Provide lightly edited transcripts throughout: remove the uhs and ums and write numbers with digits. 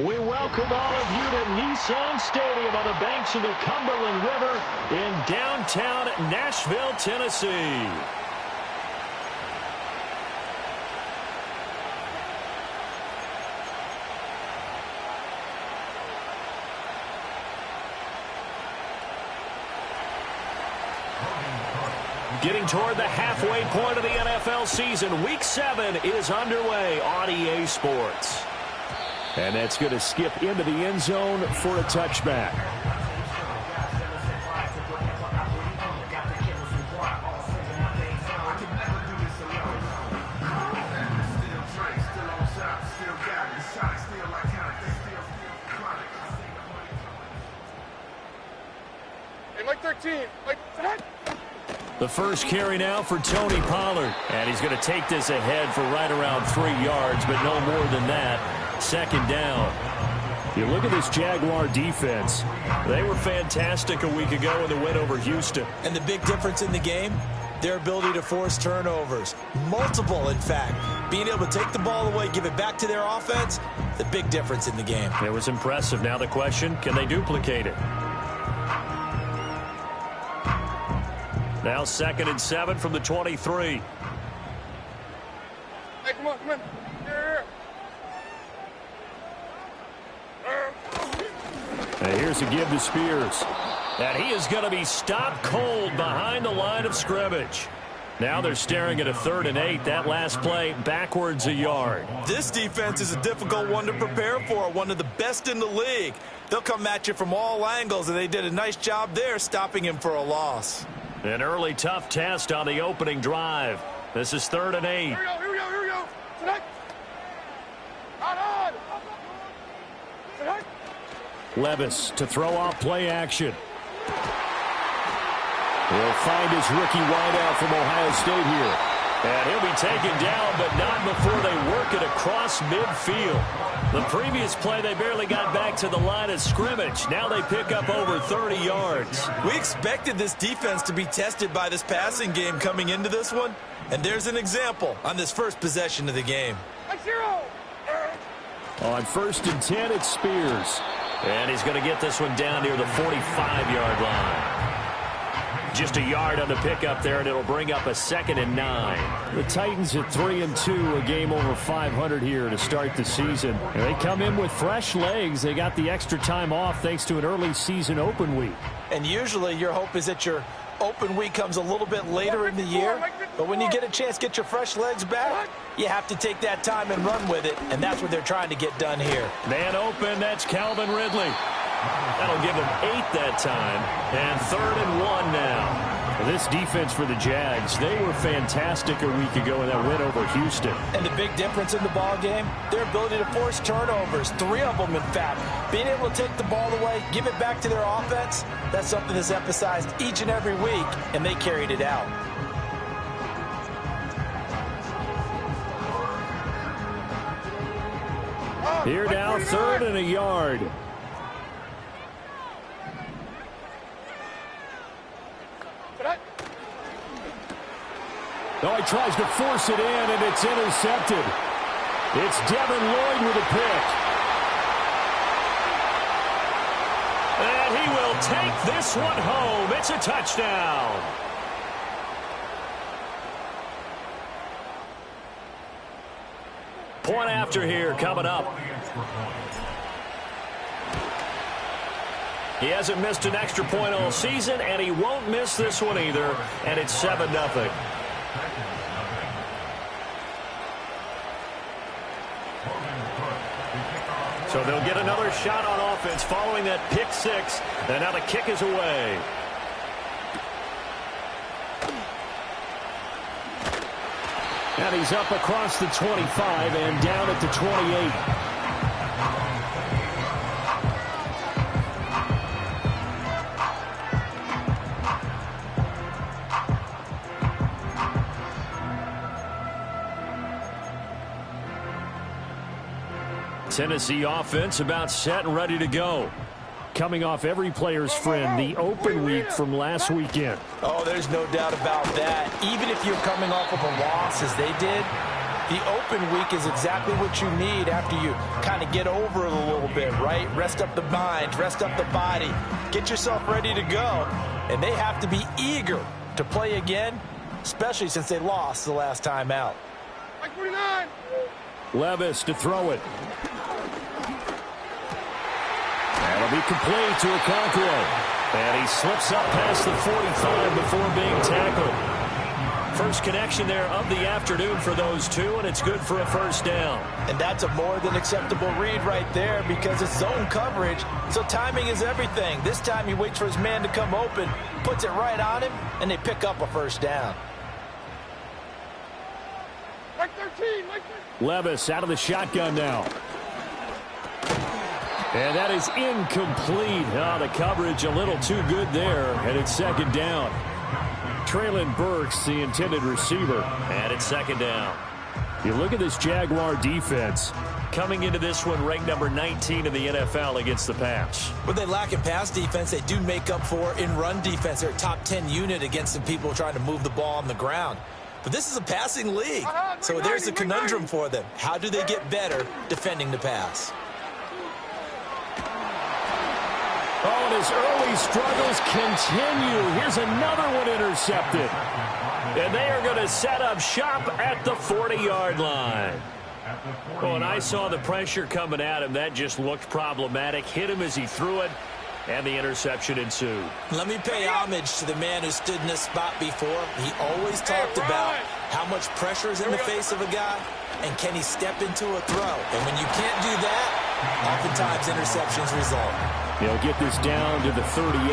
We welcome all of you to Nissan Stadium on the banks of the Cumberland River in downtown Nashville, Tennessee. Getting toward the halfway point of the NFL season, Week 7 is underway on EA Sports. And that's going to skip into the end zone for a touchback. Hey, Mike 13. Mike, the first carry now for Tony Pollard. And he's going to take this ahead for right around 3 yards, but no more than that. Second down. You look at this Jaguar defense. They were fantastic a week ago in the win over Houston. And the big difference in the game, their ability to force turnovers. Multiple, in fact. Being able to take the ball away, give it back to their offense, the big difference in the game. It was impressive. Now the question, can they duplicate it? Now 2nd and 7 from the 23. hey, come on, come on. Here. And here's a give to Spears. And he is going to be stopped cold behind the line of scrimmage. Now they're staring at a 3rd and 8. That last play backwards a yard. This defense is a difficult one to prepare for, one of the best in the league. They'll come at you from all angles, and they did a nice job there stopping him for a loss. An early tough test on the opening drive. This is 3rd and 8. Here we go, here we go, here we go. Tonight. On. Tonight. Levis to throw off play action. He'll find his rookie wideout from Ohio State here. And he'll be taken down, but not before they work it across midfield. The previous play, they barely got back to the line of scrimmage. Now they pick up over 30 yards. We expected this defense to be tested by this passing game coming into this one. And there's an example on this first possession of the game. 0. On 1st and 10, it's Spears. And he's going to get this one down near the 45-yard line. Just a yard on the pickup there, and it'll bring up a 2nd and 9. The Titans at 3-2, a game over 500 here to start the season. And they come in with fresh legs. They got the extra time off thanks to an early season open week. And usually your hope is that your open week comes a little bit later in the year. But when you get a chance to get your fresh legs back, you have to take that time and run with it. And that's what they're trying to get done here. Man open, that's Calvin Ridley. That'll give him 8 that time. And 3rd and 1 now. This defense for the Jags, they were fantastic a week ago in that win over Houston. And the big difference in the ball game, their ability to force turnovers, 3 of them in fact. Being able to take the ball away, give it back to their offense, that's something that's emphasized each and every week, and they carried it out. Here now, 3rd and a yard. Oh, he tries to force it in, and it's intercepted. It's Devin Lloyd with a pick. And he will take this one home. It's a touchdown. Point after here coming up. He hasn't missed an extra point all season, and he won't miss this one either, and it's 7-0. So they'll get another shot on offense following that pick 6, and now the kick is away. And he's up across the 25 and down at the 28. Tennessee offense about set and ready to go. Coming off every player's friend, the open week from last weekend. Oh, there's no doubt about that. Even if you're coming off of a loss as they did, The open week is exactly what you need after you kind of get over it a little bit, right? Rest up the mind, rest up the body, get yourself ready to go. And they have to be eager to play again, especially since they lost the last time out. Like 49. Levis to throw it. That'll be complete to Okonkwo. And he slips up past the 45 before being tackled. First connection there of the afternoon for those two, and it's good for a first down. And that's a more than acceptable read right there because it's zone coverage, so timing is everything. This time he waits for his man to come open, puts it right on him, and they pick up a first down. Like 13. Like 13. Levis out of the shotgun now. And that is incomplete. Oh, the coverage a little too good there, and it's second down. Traylon Burks, the intended receiver, and it's second down. You look at this Jaguar defense. Coming into this one, ranked number 19 in the NFL against the pass. When they lack in pass defense, they do make up for in run defense. They're a top 10 unit against the people trying to move the ball on the ground. But this is a passing league, so there's a conundrum for them. How do they get better defending the pass? Oh, and his early struggles continue. Here's another one intercepted. And they are going to set up shop at the 40-yard line. Oh, and I saw the pressure coming at him. That just looked problematic. Hit him as he threw it, and the interception ensued. Let me pay homage to the man who stood in this spot before. He always talked about how much pressure is in the face of a guy, and can he step into a throw. And when you can't do that, oftentimes interceptions result. They'll get this down to the 38.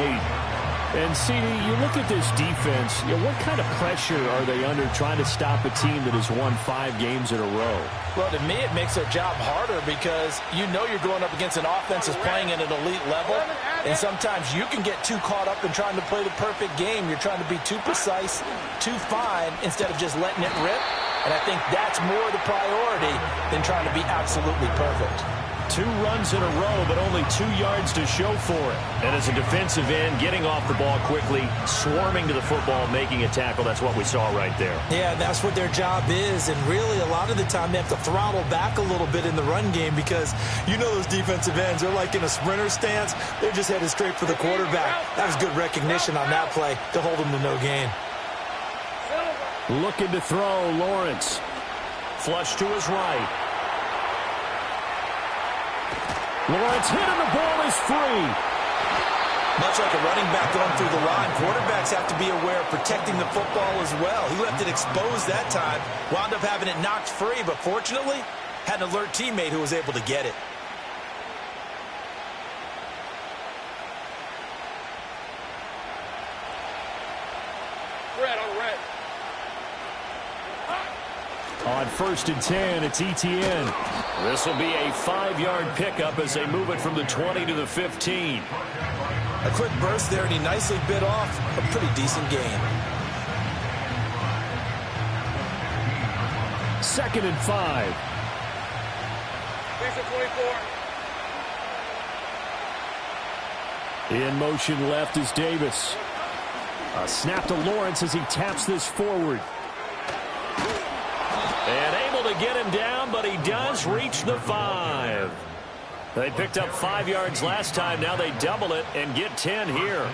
And, CD, you look at this defense, what kind of pressure are they under trying to stop a team that has won 5 games in a row? Well, to me, it makes their job harder because you know you're going up against an offense that's playing at an elite level, and sometimes you can get too caught up in trying to play the perfect game. You're trying to be too precise, too fine, instead of just letting it rip. And I think that's more the priority than trying to be absolutely perfect. 2 runs in a row, but only 2 yards to show for it. And as a defensive end, getting off the ball quickly, swarming to the football, making a tackle, that's what we saw right there. Yeah, that's what their job is. And really, a lot of the time, they have to throttle back a little bit in the run game because you know those defensive ends, they're like in a sprinter stance. They're just headed straight for the quarterback. That was good recognition on that play to hold them to no gain. Looking to throw, Lawrence. Flush to his right. Lawrence hit and the ball is free. Much like a running back going through the line, quarterbacks have to be aware of protecting the football as well. He left it exposed that time, wound up having it knocked free, but fortunately, had an alert teammate who was able to get it. Red on red. On 1st and 10, it's Etienne. This will be a 5-yard pickup as they move it from the 20 to the 15. A quick burst there, and he nicely bit off a pretty decent gain. 2nd and 5. Lisa 24. In motion left is Davis. A snap to Lawrence as he taps this forward. And able to get him down, but he does reach the 5. They picked up 5 yards last time. Now they double it and get 10 here.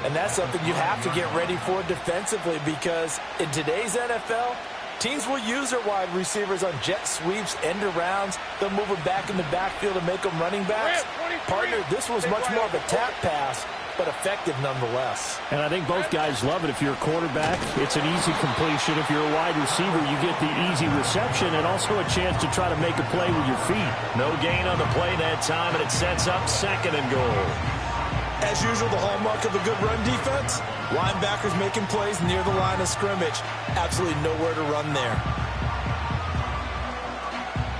And that's something you have to get ready for defensively because in today's NFL, teams will use their wide receivers on jet sweeps, end arounds. They'll move them back in the backfield and make them running backs. Partner, this was much more of a tap pass, but effective nonetheless. And I think both guys love it. If you're a quarterback, it's an easy completion. If you're a wide receiver, you get the easy reception and also a chance to try to make a play with your feet. No gain on the play that time, and it sets up 2nd and goal. As usual, the hallmark of a good run defense, linebackers making plays near the line of scrimmage. Absolutely nowhere to run there.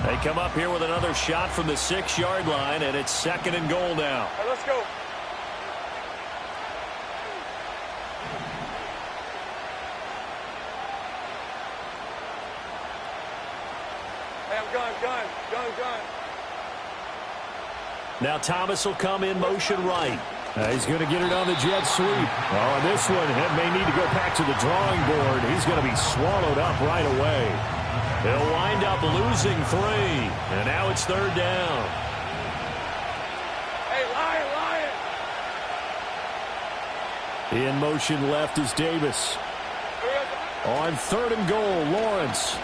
They come up here with another shot from the 6-yard line, and it's 2nd and goal now. All right, let's go. Hey, I'm gun. Now Thomas will come in motion right. He's going to get it on the jet sweep. Oh, this one may need to go back to the drawing board. He's going to be swallowed up right away. He'll wind up losing 3. And now it's 3rd down. Hey, Lion. In motion left is Davis. On 3rd and goal, Lawrence.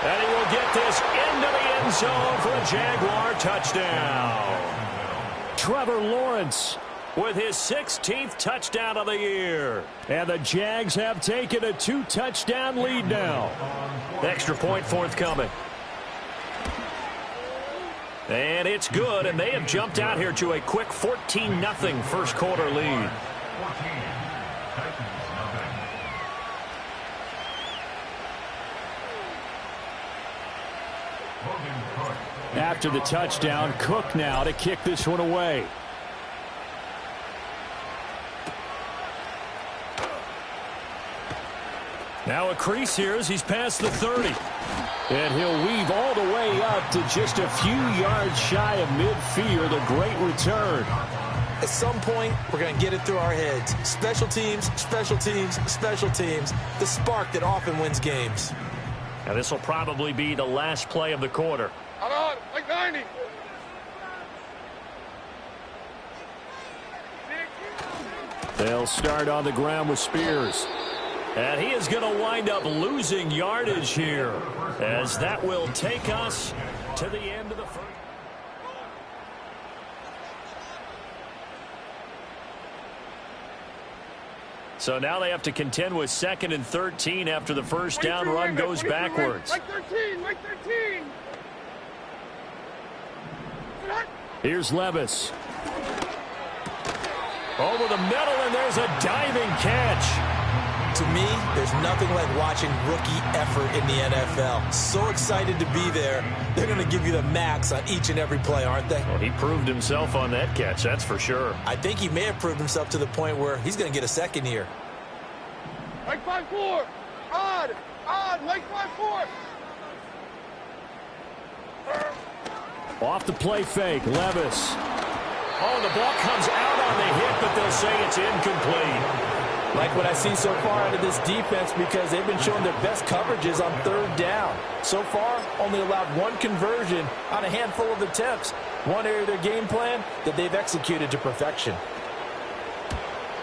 And he will get this into the end zone for a Jaguar touchdown. Trevor Lawrence with his 16th touchdown of the year. And the Jags have taken a 2-touchdown lead now. Extra point forthcoming. And it's good, and they have jumped out here to a quick 14-0 first quarter lead. After the touchdown, Cook now to kick this one away. Now a crease here as he's past the 30. And he'll weave all the way up to just a few yards shy of midfield. A great return. At some point, we're going to get it through our heads. Special teams, special teams, special teams. The spark that often wins games. Now this will probably be the last play of the quarter. I'm on, like 90. They'll start on the ground with Spears. And he is going to wind up losing yardage here, as that will take us to the end of the first. So now they have to contend with 2nd and 13 after the first down run goes backwards. Like 13, like 13. Here's Levis. Over the middle, and there's a diving catch. To me, there's nothing like watching rookie effort in the NFL. So excited to be there. They're going to give you the max on each and every play, aren't they? Well, he proved himself on that catch, that's for sure. I think he may have proved himself to the point where he's going to get a second here. Like 5-4. Odd, like 5-4. Off the play fake, Levis. Oh, the ball comes out on the hit, but they'll say it's incomplete. Like what I see so far out of this defense, because they've been showing their best coverages on 3rd down. So far, only allowed 1 conversion on a handful of attempts. One area of their game plan that they've executed to perfection.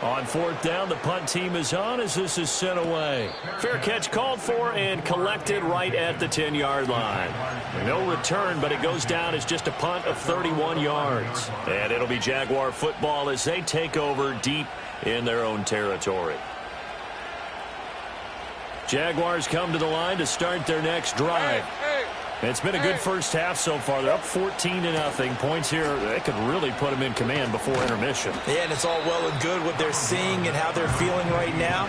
On 4th down, the punt team is on as this is sent away. Fair catch called for and collected right at the 10-yard line. No return, but it goes down as just a punt of 31 yards. And it'll be Jaguar football as they take over deep in their own territory. Jaguars come to the line to start their next drive. It's been a good first half so far. They're up 14-0. Points here, they could really put them in command before intermission. Yeah, and it's all well and good what they're seeing and how they're feeling right now.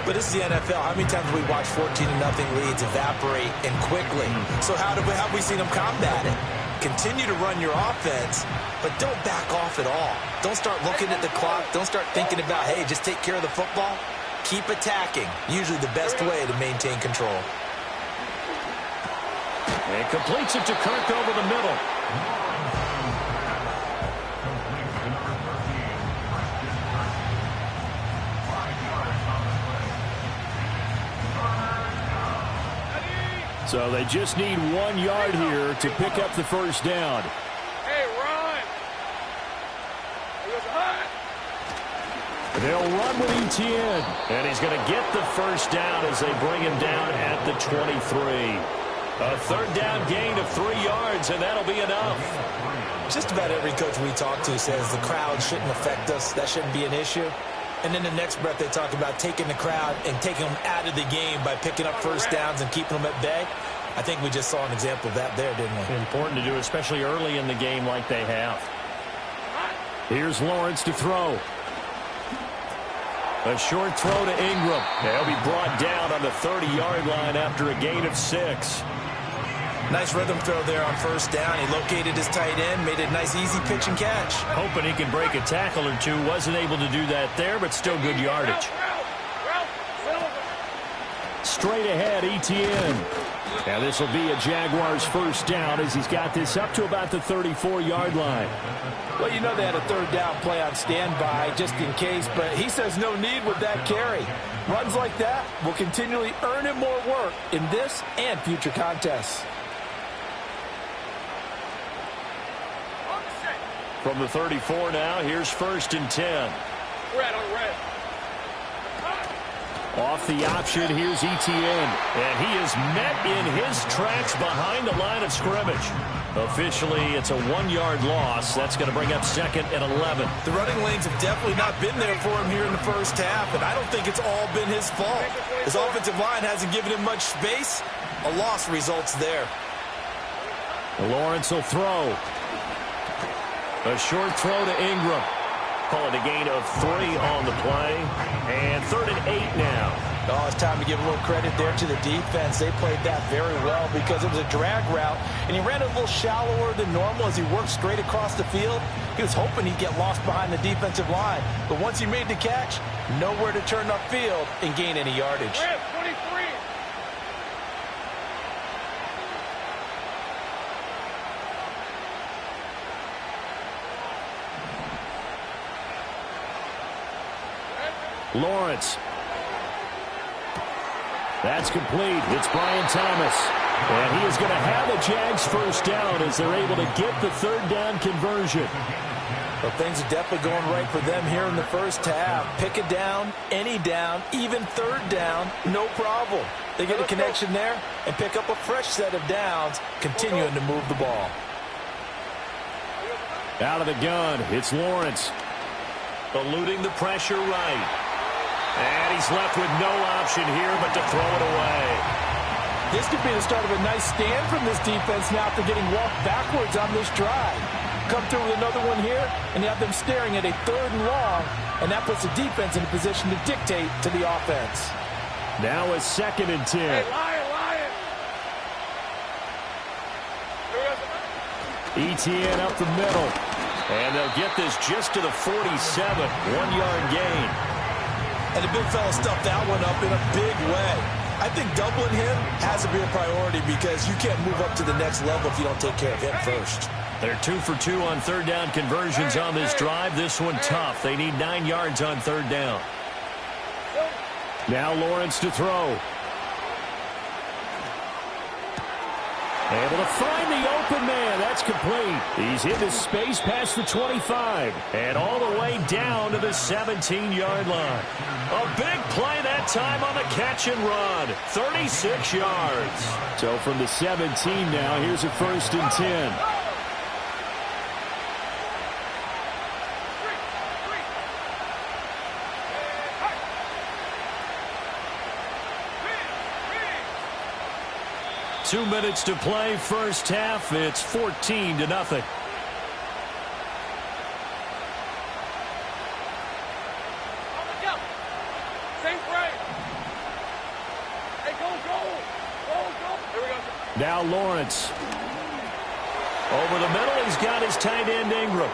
But this is the NFL. How many times have we watched 14-0 leads evaporate and quickly? So how have we seen them combat it? Continue to run your offense, but don't back off at all. Don't start looking at the clock. Don't start thinking about, hey, just take care of the football. Keep attacking. Usually the best way to maintain control. And completes it to Kirk over the middle. So they just need 1 yard here to pick up the first down. Hey, run! They'll run with Etienne. And he's going to get the first down as they bring him down at the 23. A 3rd down gain of 3 yards, and that'll be enough. Just about every coach we talk to says the crowd shouldn't affect us. That shouldn't be an issue. And then the next breath they talk about taking the crowd and taking them out of the game by picking up first downs and keeping them at bay. I think we just saw an example of that there, didn't we? Important to do, especially early in the game like they have. Here's Lawrence to throw. A short throw to Ingram. They'll be brought down on the 30-yard line after a gain of 6. Nice rhythm throw there on first down. He located his tight end, made a nice easy pitch and catch. Hoping he can break a tackle or two. Wasn't able to do that there, but still good yardage. straight ahead, ETN. And this will be a Jaguars first down as he's got this up to about the 34-yard line. Well, you know they had a third down play on standby just in case, but he says no need with that carry. Runs like that will continually earn him more work in this and future contests. From the 34 now, here's 1st and 10. Red on red. Off the option, here's ETN. And he is met in his tracks behind the line of scrimmage. Officially, it's a 1-yard loss. That's going to bring up 2nd and 11. The running lanes have definitely not been there for him here in the first half, and I don't think it's all been his fault. His offensive line hasn't given him much space. A loss results there. Lawrence will throw. A short throw to Ingram. Call it a gain of 3 on the play. And 3rd and 8 now. Oh, it's time to give a little credit there to the defense. They played that very well because it was a drag route, and he ran it a little shallower than normal as he worked straight across the field. He was hoping he'd get lost behind the defensive line. But once he made the catch, nowhere to turn upfield and gain any yardage. 23. Lawrence. That's complete. It's Brian Thomas. And he is going to have a Jags first down as they're able to get the 3rd down conversion. Well, things are definitely going right for them here in the first half. Pick a down, any down, even 3rd down, no problem. They get a connection there and pick up a fresh set of downs, continuing to move the ball. Out of the gun, it's Lawrence. Eluding the pressure right. And he's left with no option here but to throw it away. This could be the start of a nice stand from this defense now after getting walked backwards on this drive. Come through with another one here, and you have them staring at a 3rd and long, and that puts the defense in a position to dictate to the offense. Now a 2nd and 10. Hey, Lion. ETN up the middle. And they'll get this just to the 47. 1-yard gain. And the big fella stuffed that one up in a big way. I think doubling him has to be a priority because you can't move up to the next level if you don't take care of him first. They're 2 for 2 on 3rd down conversions on this drive. This one tough. They need 9 yards on 3rd down. Now Lawrence to throw. Able to find the open man. That's complete. He's into space past the 25. And all the way down to the 17-yard line. A big play that time on the catch and run. 36 yards. So from the 17 now, here's a 1st and 10. 2 minutes to play, first half. It's 14-0. Now Lawrence. Over the middle, he's got his tight end Ingram.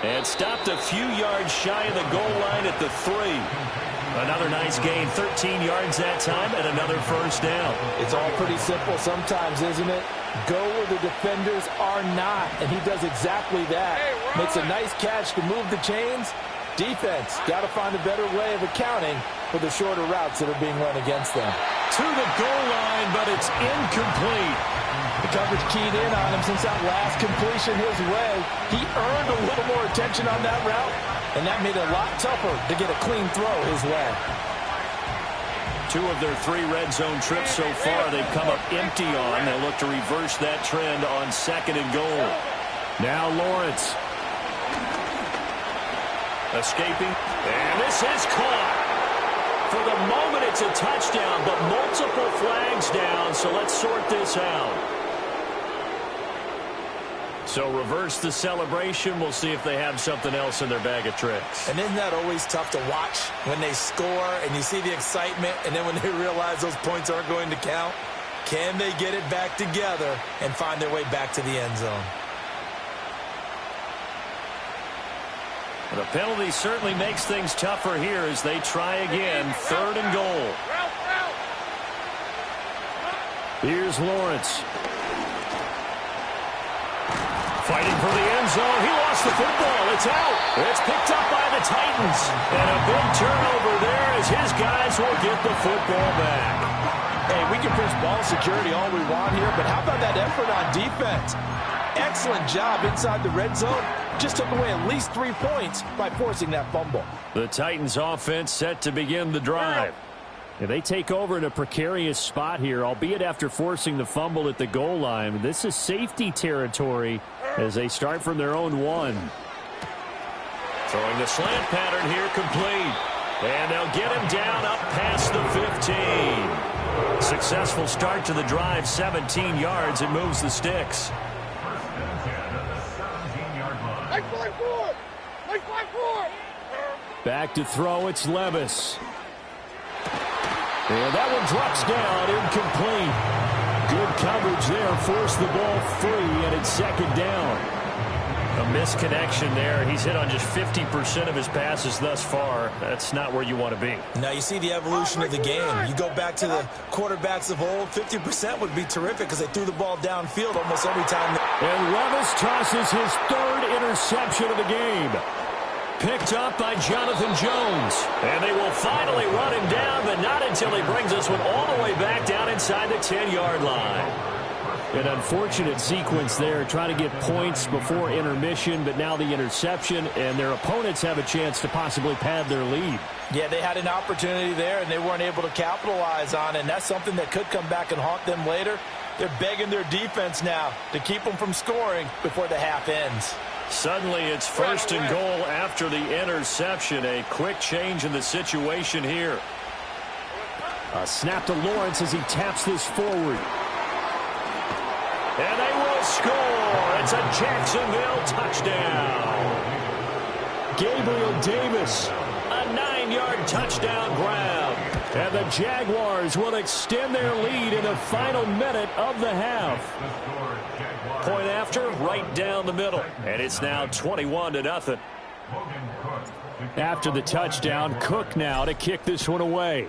And stopped a few yards shy of the goal line at the 3. Another nice gain, 13 yards that time, and another first down. It's all pretty simple sometimes, isn't it? Go where the defenders are not, and he does exactly that. Makes a nice catch to move the chains. Defense, got to find a better way of accounting for the shorter routes that are being run against them. To the goal line, but it's incomplete. The coverage keyed in on him since that last completion his way. He earned a little more attention on that route, and that made it a lot tougher to get a clean throw his way. 2 of their 3 red zone trips so far they've come up empty on. They'll look to reverse that trend on 2nd and goal. Now Lawrence. Escaping. And this is caught. For the moment, it's a touchdown, but multiple flags down, so let's sort this out. So reverse the celebration. We'll see if they have something else in their bag of tricks. And isn't that always tough to watch when they score and you see the excitement, and then when they realize those points aren't going to count? Can they get it back together and find their way back to the end zone? The penalty certainly makes things tougher here as they try again. 3rd and goal. Here's Lawrence. Fighting for the end zone. He lost the football. It's out. It's picked up by the Titans. And a big turnover there as his guys will get the football back. Hey, we can preach ball security all we want here, but how about that effort on defense? Excellent job inside the red zone. Just took away at least 3 points by forcing that fumble. The Titans offense set to begin the drive. And they take over in a precarious spot here, albeit after forcing the fumble at the goal line. This is safety territory as they start from their own 1. Throwing the slant pattern here complete. And they'll get him down up past the 15. Successful start to the drive, 17 yards. It moves the sticks. Back to throw, it's Levis. And that one drops down, incomplete. Good coverage there, forced the ball free, and it's second down. A misconnection there. He's hit on just 50% of his passes thus far. That's not where you want to be. Now you see the evolution of the game. You go back to the quarterbacks of old, 50% would be terrific because they threw the ball downfield almost every time. And Levis tosses his 3rd interception of the game. Picked up by Jonathan Jones. And they will finally run him down, but not until he brings this one all the way back down inside the 10-yard line. An unfortunate sequence there, trying to get points before intermission, but now the interception, and their opponents have a chance to possibly pad their lead. Yeah, they had an opportunity there, and they weren't able to capitalize on it, and that's something that could come back and haunt them later. They're begging their defense now to keep them from scoring before the half ends. Suddenly it's 1st and goal after the interception. A quick change in the situation here. A snap to Lawrence as he taps this forward. And they will score. It's a Jacksonville touchdown. Gabriel Davis, a 9-yard touchdown grab. And the Jaguars will extend their lead in the final minute of the half. Point after, right down the middle. And it's now 21-0. After the touchdown, Cook now to kick this one away.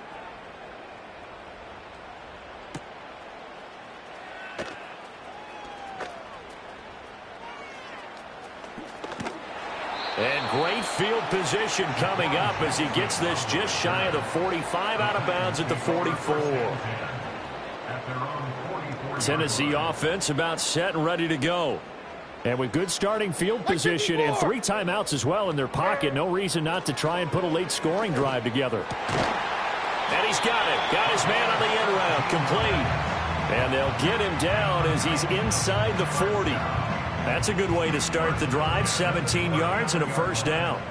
And great field position coming up as he gets this just shy of the 45, out of bounds at the 44. Tennessee offense about set and ready to go. And with good starting field position and 3 timeouts as well in their pocket, no reason not to try and put a late scoring drive together. And he's got it. Got his man on the end route, complete. And they'll get him down as he's inside the 40. That's a good way to start the drive. 17 yards and a first down.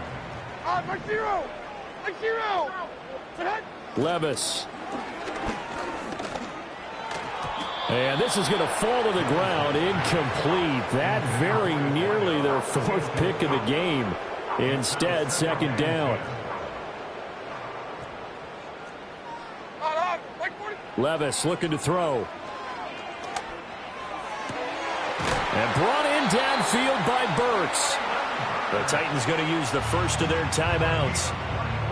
Levis. And this is going to fall to the ground. Incomplete. That very nearly their 4th pick of the game. Instead, second down. Levis looking to throw. And brought in downfield by Burks. The Titans going to use the first of their timeouts,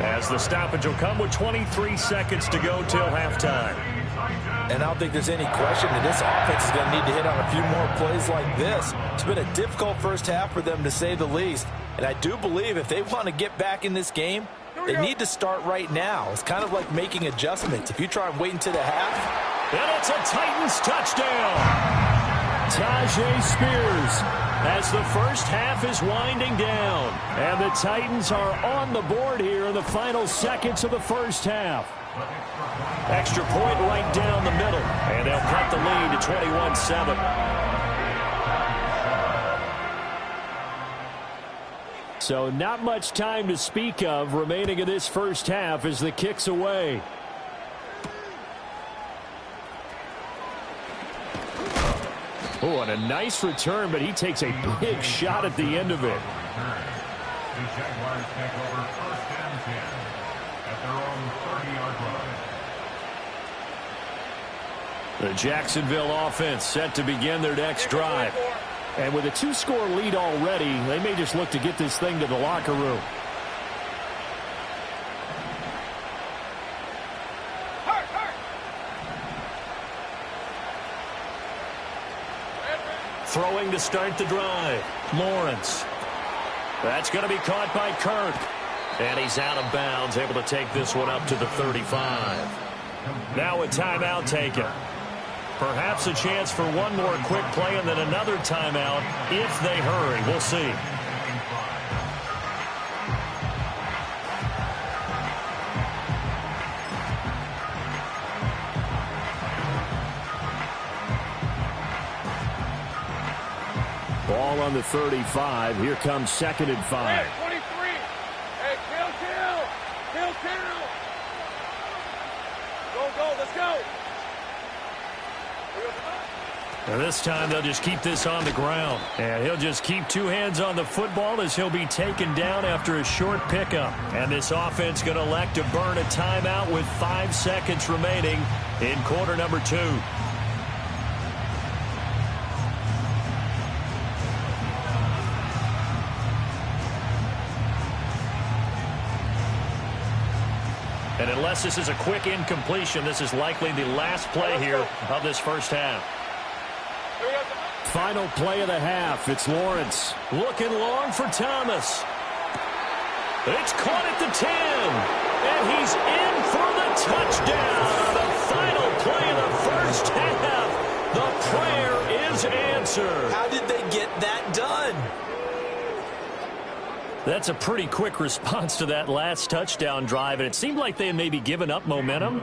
as the stoppage will come with 23 seconds to go till halftime. And I don't think there's any question that this offense is going to need to hit on a few more plays like this. It's been a difficult first half for them, to say the least. And I do believe if they want to get back in this game, they need to start right now. It's kind of like making adjustments. If you try and wait until the half. And it's a Titans touchdown. Tajay Spears, as the first half is winding down. And the Titans are on the board here in the final seconds of the first half. Extra point right down the middle. And they'll cut the lead to 21-7. So not much time to speak of remaining in this first half as the kick's away. Oh, and a nice return, but he takes a big shot at the end of it. The Jaguars take over 1st and 10 at their own 30-yard line. The Jacksonville offense set to begin their next drive. And with a 2-score lead already, they may just look to get this thing to the locker room. Throwing to start the drive. Lawrence. That's going to be caught by Kirk. And he's out of bounds, able to take this one up to the 35. Now a timeout taken. Perhaps a chance for one more quick play and then another timeout if they hurry. We'll see. Ball on the 35. Here comes 2nd and 5. Hey, 23. Hey, kill. Go, let's go. And this time they'll just keep this on the ground. And he'll just keep two hands on the football as he'll be taken down after a short pickup. And this offense going to elect to burn a timeout with 5 seconds remaining in quarter number 2. And unless this is a quick incompletion, this is likely the last play here of this first half. Final play of the half. It's Lawrence. Looking long for Thomas. It's caught at the 10. And he's in for the touchdown. The final play of the first half. The prayer is answered. How did they get that done? That's a pretty quick response to that last touchdown drive, and it seemed like they had maybe given up momentum.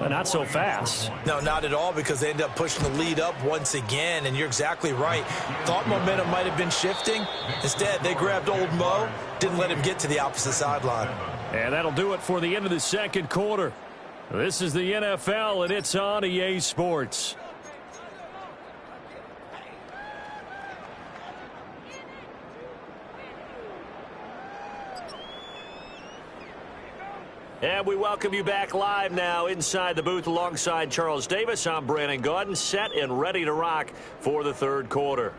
Not so fast. No, not at all, because they ended up pushing the lead up once again, and you're exactly right. Thought momentum might have been shifting. Instead, they grabbed old Mo, didn't let him get to the opposite sideline. And that'll do it for the end of the second quarter. This is the NFL, and it's on EA Sports. And we welcome you back live now inside the booth alongside Charles Davis. I'm Brandon Gaudin, set and ready to rock for the third quarter.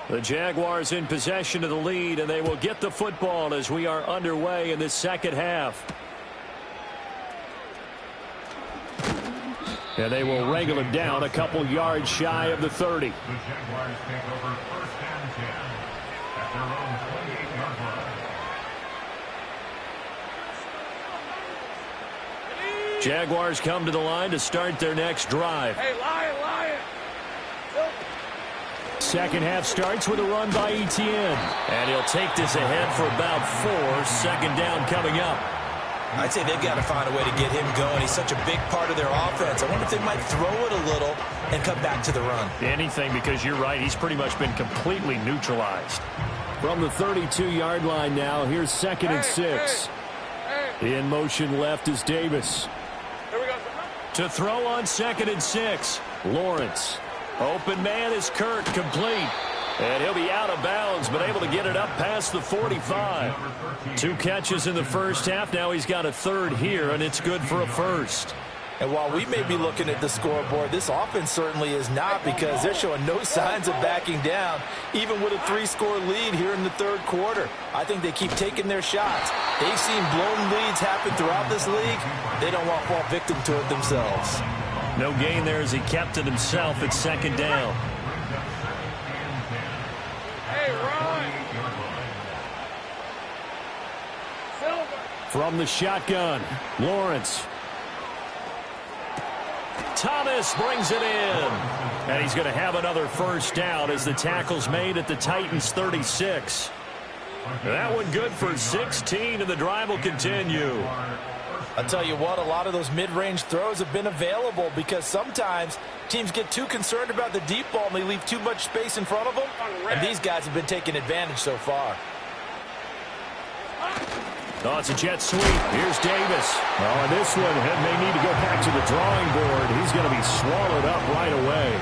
The Jaguars in possession of the lead, and they will get the football as we are underway in the second half. And they will wrangle him down a couple yards shy of the 30. The Jaguars take over 1st and 10 at their own 28-yard line. Jaguars come to the line to start their next drive. Hey, Lion. Second half starts with a run by Etienne. And he'll take this ahead for about 4. 2nd down coming up. I'd say they've got to find a way to get him going. He's such a big part of their offense. I wonder if they might throw it a little and come back to the run. Anything, because you're right. He's pretty much been completely neutralized. From the 32-yard line now, here's 2nd and 6. In motion left is Davis. Here we go. To throw on 2nd and 6. Lawrence. Open man is Kirk, complete. And he'll be out of bounds, but able to get it up past the 45. 2 catches in the first half. Now he's got a 3rd here, and it's good for a 1st. And while we may be looking at the scoreboard, this offense certainly is not, because they're showing no signs of backing down, even with a 3-score lead here in the third quarter. I think they keep taking their shots. They've seen blown leads happen throughout this league. They don't want to fall victim to it themselves. No gain there as he kept it himself at 2nd down. Hey, run. Silver. From the shotgun, Lawrence. Thomas brings it in. And he's going to have another 1st down as the tackle's made at the Titans' 36. That one good for 16, and the drive will continue. I'll tell you what, a lot of those mid-range throws have been available, because sometimes teams get too concerned about the deep ball and they leave too much space in front of them. And these guys have been taking advantage so far. Oh, it's a jet sweep. Here's Davis. Oh, and this one may need to go back to the drawing board. He's going to be swallowed up right away.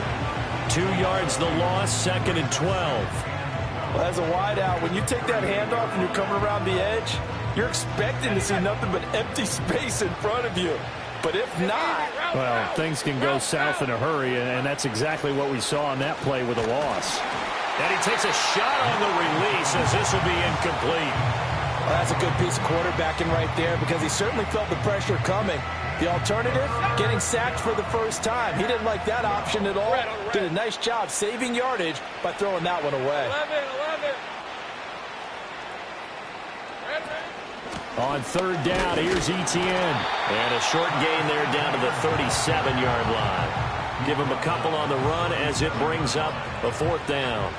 2 yards the loss, 2nd and 12. Well, as a wideout, when you take that handoff and you're coming around the edge, you're expecting to see nothing but empty space in front of you. But if not, well, things can go south in a hurry, and that's exactly what we saw on that play with a loss. And he takes a shot on the release as this will be incomplete. Well, that's a good piece of quarterbacking right there because he certainly felt the pressure coming. The alternative, getting sacked for the first time. He didn't like that option at all. Did a nice job saving yardage by throwing that one away. 11. On third down, here's Etienne. And a short gain there down to the 37-yard line. Give him a couple on the run as it brings up a fourth down.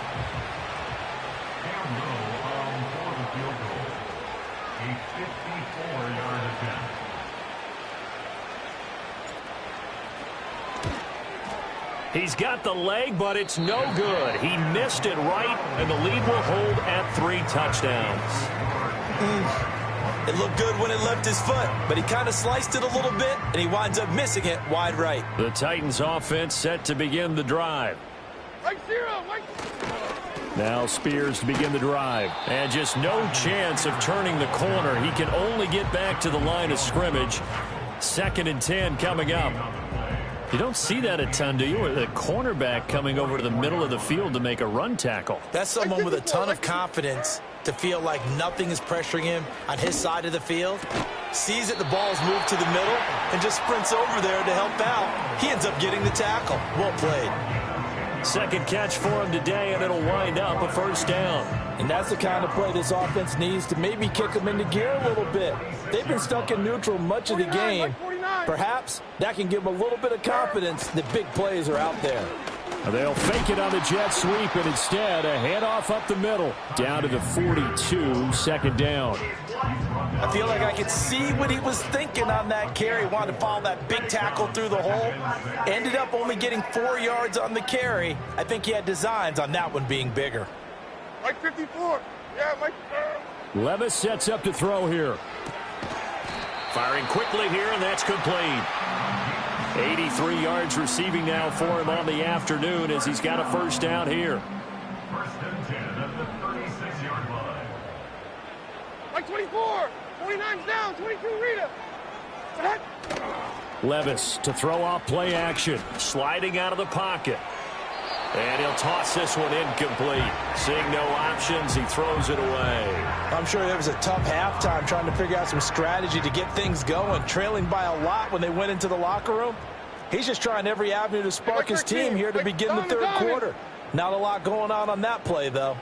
He's got the leg, but it's no good. He missed it right, and the lead will hold at 3 touchdowns. It looked good when it left his foot, but he kind of sliced it a little bit, and he winds up missing it wide right. The Titans offense set to begin the drive. Now Spears to begin the drive. And just no chance of turning the corner. He can only get back to the line of scrimmage. 2nd and 10 coming up. You don't see that a ton, do you? With a cornerback coming over to the middle of the field to make a run tackle. That's someone with a ton of confidence to feel like nothing is pressuring him on his side of the field. Sees that the ball is moved to the middle and just sprints over there to help out. He ends up getting the tackle. Well played. Second catch for him today, and it'll wind up a first down. And that's the kind of play this offense needs to maybe kick them into gear a little bit. They've been stuck in neutral much of the game. Perhaps that can give them a little bit of confidence that big plays are out there. They'll fake it on the jet sweep, and instead a handoff up the middle. Down to the 42, second down. I feel like I could see what he was thinking on that carry. Wanted to follow that big tackle through the hole. Ended up only getting 4 yards on the carry. I think he had designs on that one being bigger. Mike 54. Yeah, Mike. Levis sets up to throw here. Firing quickly here, and that's complete. 83 yards receiving now for him on the afternoon as he's got a first down here. First and 10 at the 36-yard line. Mike 24. 29's down. 22 Rita. Levis to throw off play action. Sliding out of the pocket. And he'll toss this one incomplete. Seeing no options, he throws it away. I'm sure it was a tough halftime trying to figure out some strategy to get things going, trailing by a lot when they went into the locker room. He's just trying every avenue to spark his team here to begin the third quarter. Not a lot going on that play, though.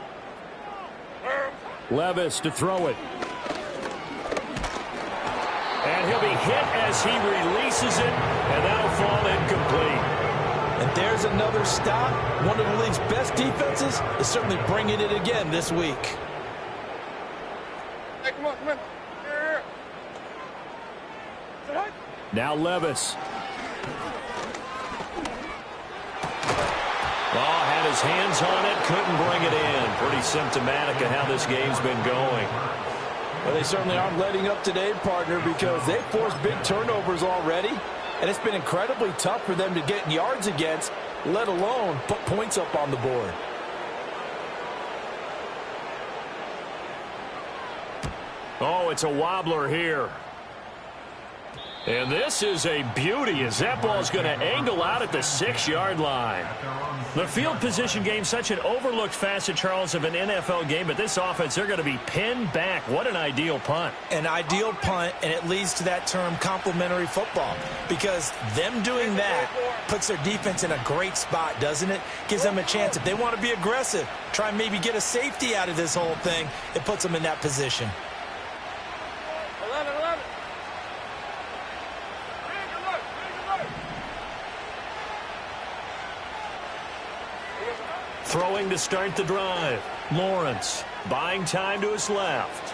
Levis to throw it. And he'll be hit as he releases it, and that'll fall incomplete. And there's another stop. One of the league's best defenses is certainly bringing it again this week. Hey, come on, come on. Here. Now Levis. Oh, had his hands on it, couldn't bring it in. Pretty symptomatic of how this game's been going. Well, they certainly aren't letting up today, partner, because they've forced big turnovers already. And it's been incredibly tough for them to get yards against, let alone put points up on the board. Oh, it's a wobbler here. And this is a beauty as that ball's going to angle out at the 6-yard line. The field position game, such an overlooked facet, Charles, of an NFL game, but this offense, they're going to be pinned back. What an ideal punt. An ideal punt, and it leads to that term complementary football, because them doing that puts their defense in a great spot, doesn't it? Gives them a chance. If they want to be aggressive, try and maybe get a safety out of this whole thing, it puts them in that position. 11. Throwing to start the drive. Lawrence buying time to his left.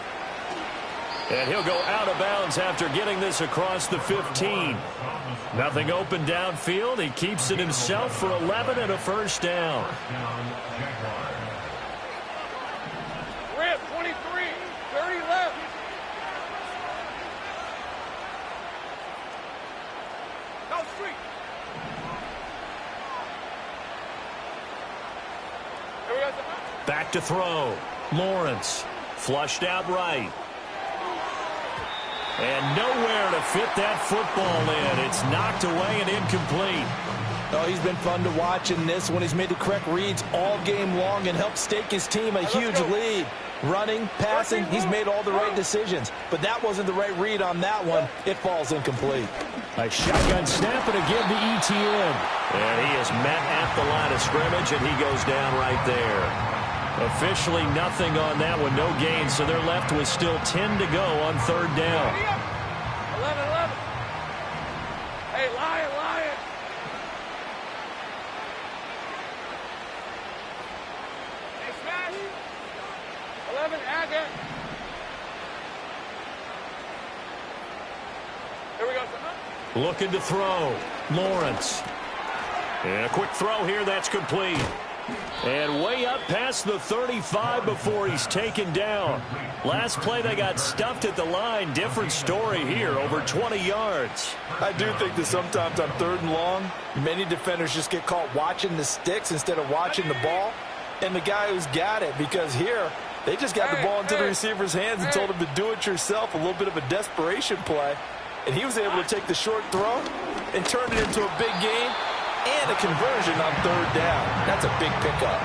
And he'll go out of bounds after getting this across the 15. Nothing open downfield. He keeps it himself for 11 and a first down. Rip, 23. 30 left. South Street. Here we go. Back to throw. Lawrence flushed out right. And nowhere to fit that football in. It's knocked away and incomplete. Oh, he's been fun to watch in this one. He's made the correct reads all game long and helped stake his team a huge lead. Running, passing, he's made all the right decisions. But that wasn't the right read on that one. It falls incomplete. A shotgun snap and again to ETN. And he is met at the line of scrimmage, and he goes down right there. Officially nothing on that one, no gain, so they're left with still 10 to go on third down. 11. Hey, Lion. Hey, smash. 11, Agate. Here we go, son. Looking to throw. Lawrence. And a quick throw here, that's complete. And way up past the 35 before he's taken down. Last play they got stuffed at the line. Different story here, over 20 yards. I do think that sometimes on third and long, many defenders just get caught watching the sticks instead of watching the ball. And the guy who's got it, because here, they just got the ball into the receiver's hands and told him to do it yourself, a little bit of a desperation play. And he was able to take the short throw and turn it into a big gain and a conversion on third down. That's a big pickup.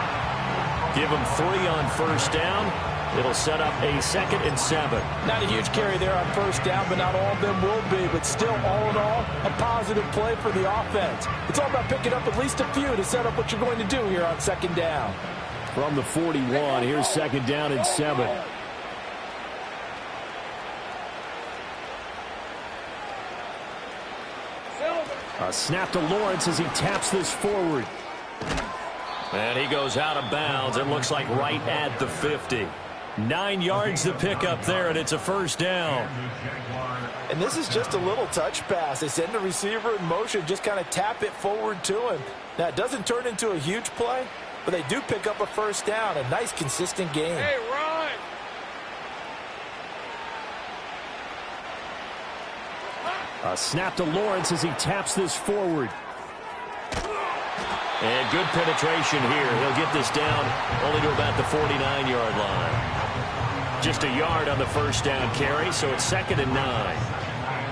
Give him 3 on first down. It'll set up a 2nd and 7. Not a huge carry there on first down, but not all of them will be. But still, all in all, a positive play for the offense. It's all about picking up at least a few to set up what you're going to do here on second down. From the 41, here's 2nd down and 7. A snap to Lawrence as he taps this forward. And he goes out of bounds. It looks like right at the 50. 9 yards to pick up there, and it's a first down. And this is just a little touch pass. They send the receiver in motion, just kind of tap it forward to him. Now, it doesn't turn into a huge play, but they do pick up a first down. A nice, consistent game. Hey, run. A snap to Lawrence as he taps this forward. And good penetration here. He'll get this down only to about the 49-yard line. Just a yard on the first down carry, so it's 2nd and 9.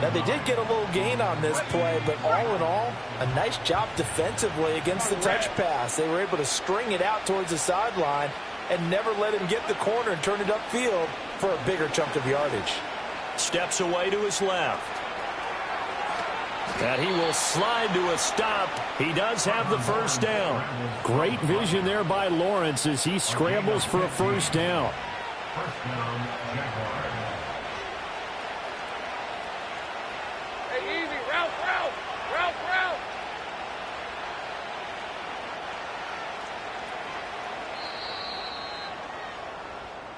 Now, they did get a little gain on this play, but all in all, a nice job defensively against the touch pass. They were able to string it out towards the sideline and never let him get the corner and turn it upfield for a bigger chunk of yardage. Steps away to his left. And he will slide to a stop. He does have the first down. Great vision there by Lawrence as he scrambles for a first down. Hey, easy. Route.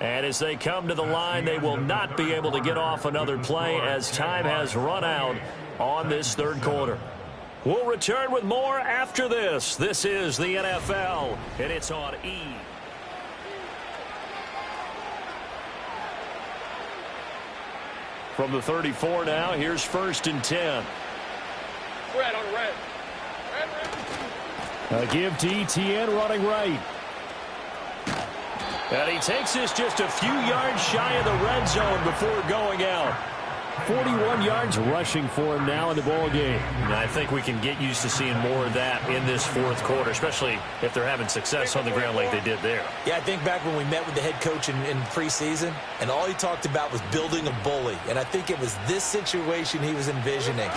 And as they come to the line, they will not be able to get off another play as time has run out on this third quarter. We'll return with more after this. This is the NFL, and it's on E! From the 34 now, here's 1st and 10. Red on red. A give to ETN running right. And he takes this just a few yards shy of the red zone before going out. 41 yards rushing for him now in the ball game. And I think we can get used to seeing more of that in this fourth quarter, especially if they're having success on the ground like they did there. Yeah, I think back when we met with the head coach in preseason, and all he talked about was building a bully. And I think it was this situation he was envisioning.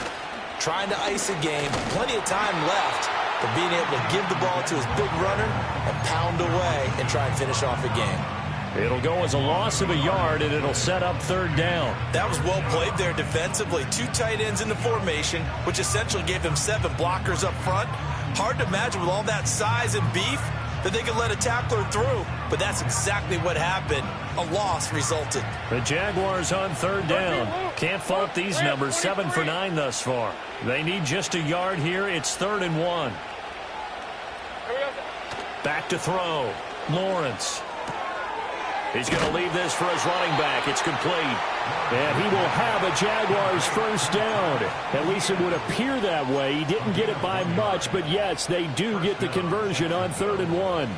Trying to ice a game, plenty of time left, but being able to give the ball to his big runner and pound away and try and finish off a game. It'll go as a loss of a yard, and it'll set up third down. That was well played there defensively. 2 tight ends in the formation, which essentially gave them 7 blockers up front. Hard to imagine with all that size and beef that they could let a tackler through, but that's exactly what happened. A loss resulted. The Jaguars on third down. Can't fault these numbers, 7 for 9 thus far. They need just a yard here. It's 3rd and 1. Back to throw. Lawrence. He's going to leave this for his running back. It's complete. And he will have a Jaguars first down. At least it would appear that way. He didn't get it by much, but yes, they do get the conversion on 3rd and 1.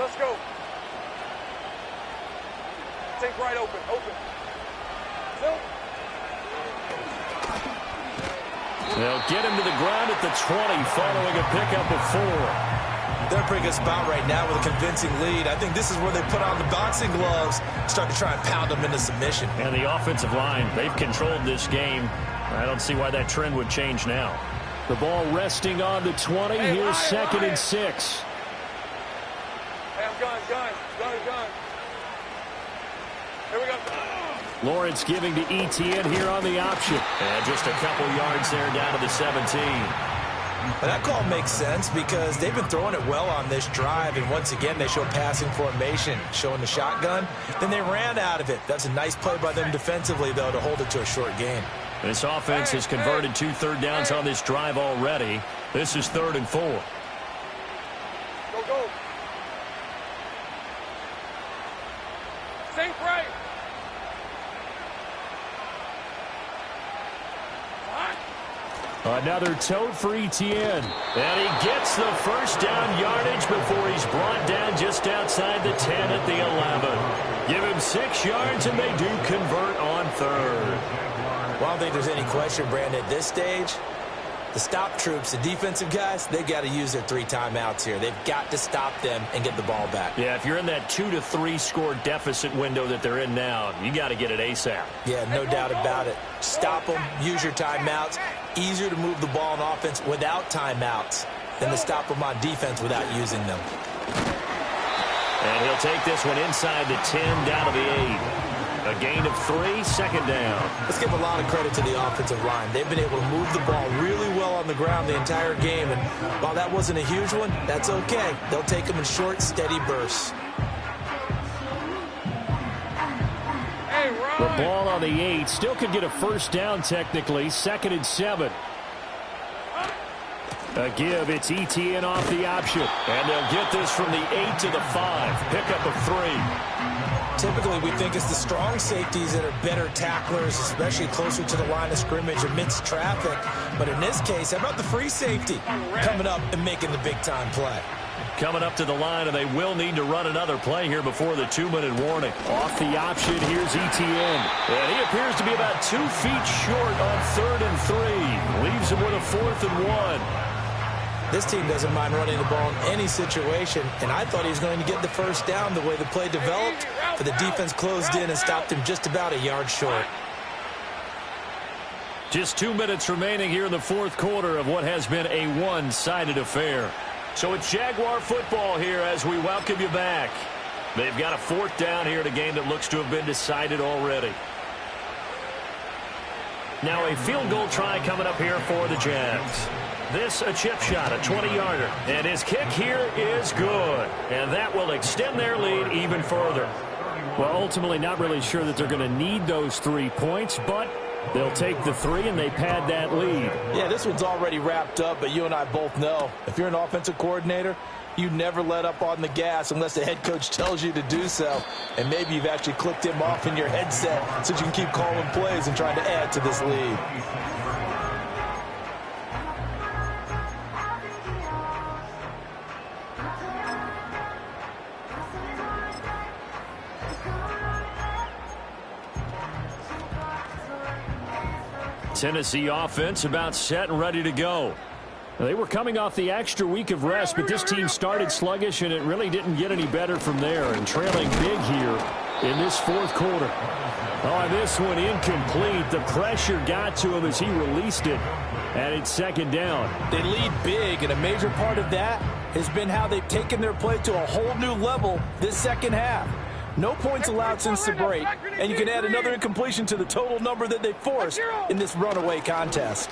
let's go. Take right open, open. Still. They'll get him to the ground at the 20 following a pickup of 4. They're in a pretty good spot right now with a convincing lead. I think this is where they put on the boxing gloves, start to try and pound them into submission. And the offensive line, they've controlled this game. I don't see why that trend would change now. The ball resting on the 20. Hey, Here's Ryan, 2nd Ryan. and 6. Hey, I'm gun. Here we go. Lawrence giving to Etienne here on the option. And just a couple yards there down to the 17. And that call makes sense because they've been throwing it well on this drive, and once again they show passing formation, showing the shotgun. Then they ran out of it. That's a nice play by them defensively, though, to hold it to a short gain. This offense has converted 2 third downs on this drive already. This is 3rd and 4. Go, go. Sink right. Another tote for Etienne. And he gets the first down yardage before he's brought down just outside the 10 at the 11. Give him 6 yards, and they do convert on 3rd. Well, I don't think there's any question, Brandon, at this stage. The stop troops, the defensive guys, they've got to use their 3 timeouts here. They've got to stop them and get the ball back. Yeah, if you're in that 2 to 3 score deficit window that they're in now, you got to get it ASAP. Yeah, no doubt about it. Stop them, use your timeouts. Easier to move the ball on offense without timeouts than to stop them on defense without using them. And he'll take this one inside the 10 down to the 8. A gain of 3, 2nd down. Let's give a lot of credit to the offensive line. They've been able to move the ball really well on the ground the entire game. And while that wasn't a huge one, that's okay. They'll take them in short, steady bursts. The ball on the 8. Still could get a first down technically. 2nd and 7. A give. It's Etienne off the option. And they'll get this from the 8 to the 5. Pickup of 3. Typically, we think it's the strong safeties that are better tacklers, especially closer to the line of scrimmage amidst traffic. But in this case, how about the free safety coming up and making the big-time play? Coming up to the line, and they will need to run another play here before the 2-minute warning. Off the option, here's Etienne. And he appears to be about 2 feet short on 3rd and 3. Leaves him with a 4th and 1. This team doesn't mind running the ball in any situation, and I thought he was going to get the first down the way the play developed, but the defense closed in and stopped him just about a yard short. Just 2 minutes remaining here in the 4th quarter of what has been a one-sided affair. So it's Jaguar football here as we welcome you back. They've got a 4th down here in a game that looks to have been decided already. Now a field goal try coming up here for the Jags. This a chip shot, a 20-yarder. And his kick here is good. And that will extend their lead even further. Well, ultimately not really sure that they're going to need those 3 points, but they'll take the 3 and they pad that lead. Yeah, this one's already wrapped up, but you and I both know if you're an offensive coordinator, you never let up on the gas unless the head coach tells you to do so. And maybe you've actually clicked him off in your headset so you can keep calling plays and trying to add to this lead. Tennessee offense about set and ready to go. They were coming off the extra week of rest, but this team started sluggish, and it really didn't get any better from there. And trailing big here in this 4th quarter. Oh, this one incomplete. The pressure got to him as he released it, and it's 2nd down. They lead big, and a major part of that has been how they've taken their play to a whole new level this 2nd half. No points allowed since the break, and you can add another incompletion to the total number that they forced in this runaway contest.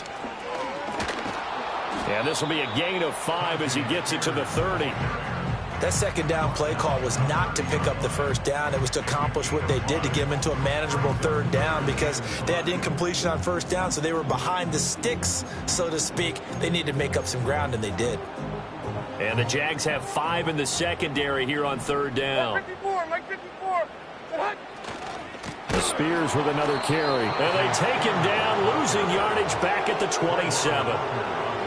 And this will be a gain of 5 as he gets it to the 30. That 2nd down play call was not to pick up the first down. It was to accomplish what they did to get them into a manageable 3rd down because they had incompletion on 1st down, so they were behind the sticks, so to speak. They needed to make up some ground, and they did. And the Jags have 5 in the secondary here on 3rd down. 54, Mike 54. The Spears with another carry. And they take him down, losing yardage back at the 27.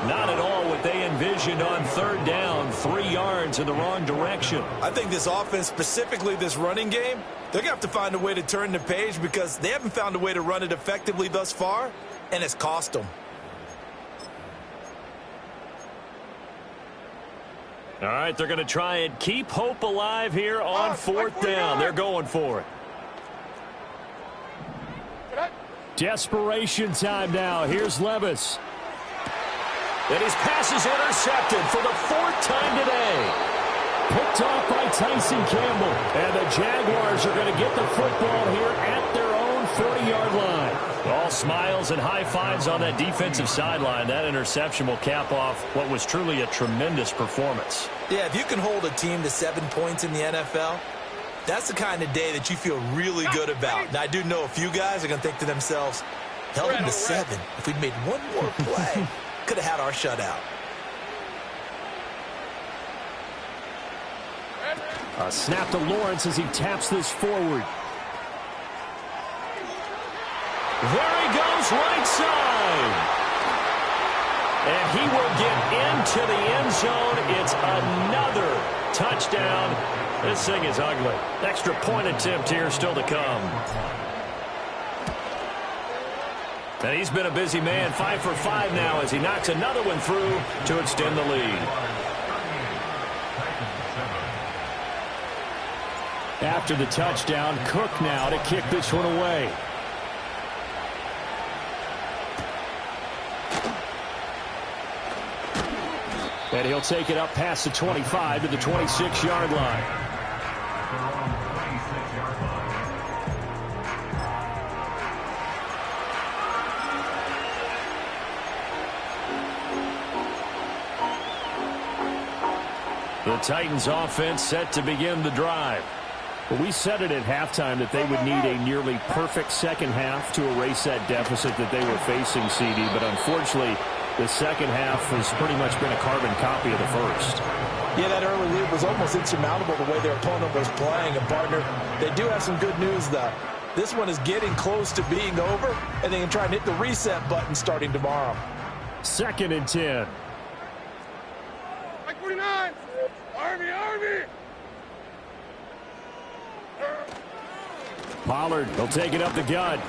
Not at all what what they envisioned on third down, 3 yards in the wrong direction. I think this offense, specifically this running game, they're going to have to find a way to turn the page because they haven't found a way to run it effectively thus far, and it's cost them. All right, they're going to try and keep hope alive here on fourth down. They're going for it. Desperation time now. Here's Levis. And his pass is intercepted for the 4th time today. Picked off by Tyson Campbell. And the Jaguars are going to get the football here at their own 40-yard line. All smiles and high fives on that defensive sideline. That interception will cap off what was truly a tremendous performance. Yeah, if you can hold a team to 7 points in the NFL, that's the kind of day that you feel really good about. Now, I do know a few guys are going to think to themselves, held them to 7. If we'd made one more play, could have had our shutout. A snap to Lawrence as he taps this forward. There he goes, right side. And he will get into the end zone. It's another touchdown. This thing is ugly. Extra point attempt here still to come. And he's been a busy man, 5 for 5 now as he knocks another one through to extend the lead. After the touchdown, Cook now to kick this one away. And he'll take it up past the 25 to the 26-yard line. The Titans offense set to begin the drive. Well, we said it at halftime that they would need a nearly perfect second half to erase that deficit that they were facing, CD. But unfortunately, the second half has pretty much been a carbon copy of the first. Yeah, that early lead was almost insurmountable the way their opponent was playing. And, partner, they do have some good news, though. This one is getting close to being over, and they can try and hit the reset button starting tomorrow. 2nd and 10. Like 49. Army. Pollard, he'll take it up the gut.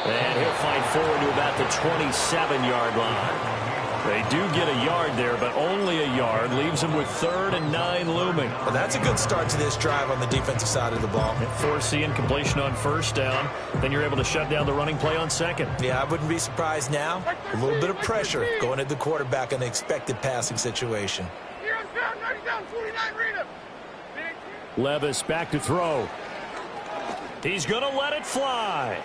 And he'll fight forward to about the 27-yard line. They do get a yard there, but only a yard. Leaves them with 3rd and 9 looming. Well, that's a good start to this drive on the defensive side of the ball. Forcing completion on 1st down. Then you're able to shut down the running play on 2nd. Yeah, I wouldn't be surprised now. A little bit of pressure going at the quarterback in an expected passing situation. Levis back to throw. He's going to let it fly.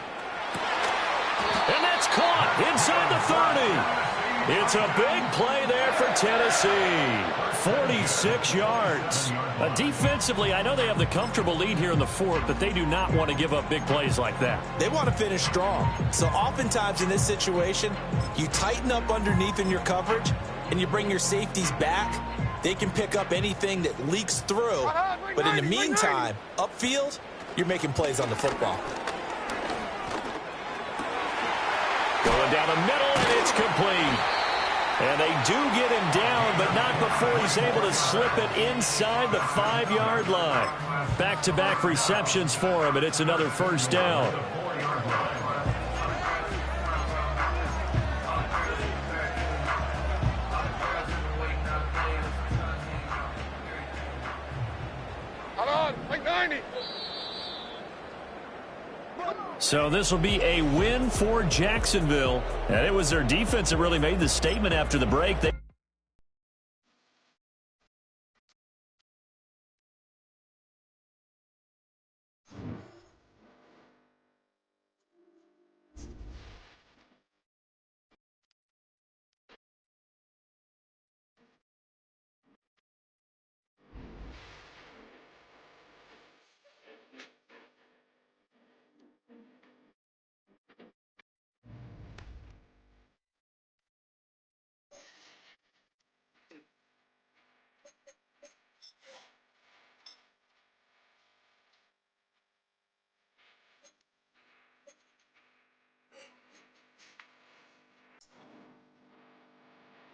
And that's caught inside the 30. It's a big play there for Tennessee. 46 yards. Defensively, I know they have the comfortable lead here in the 4th, but they do not want to give up big plays like that. They want to finish strong. So oftentimes in this situation, you tighten up underneath in your coverage, and you bring your safeties back. They can pick up anything that leaks through. But in the meantime, upfield, you're making plays on the football. Going down the middle, and it's complete. And they do get him down, but not before he's able to slip it inside the 5-yard line. Back-to-back receptions for him, and it's another 1st down. Like 90. So this will be a win for Jacksonville. And it was their defense that really made the statement after the break. They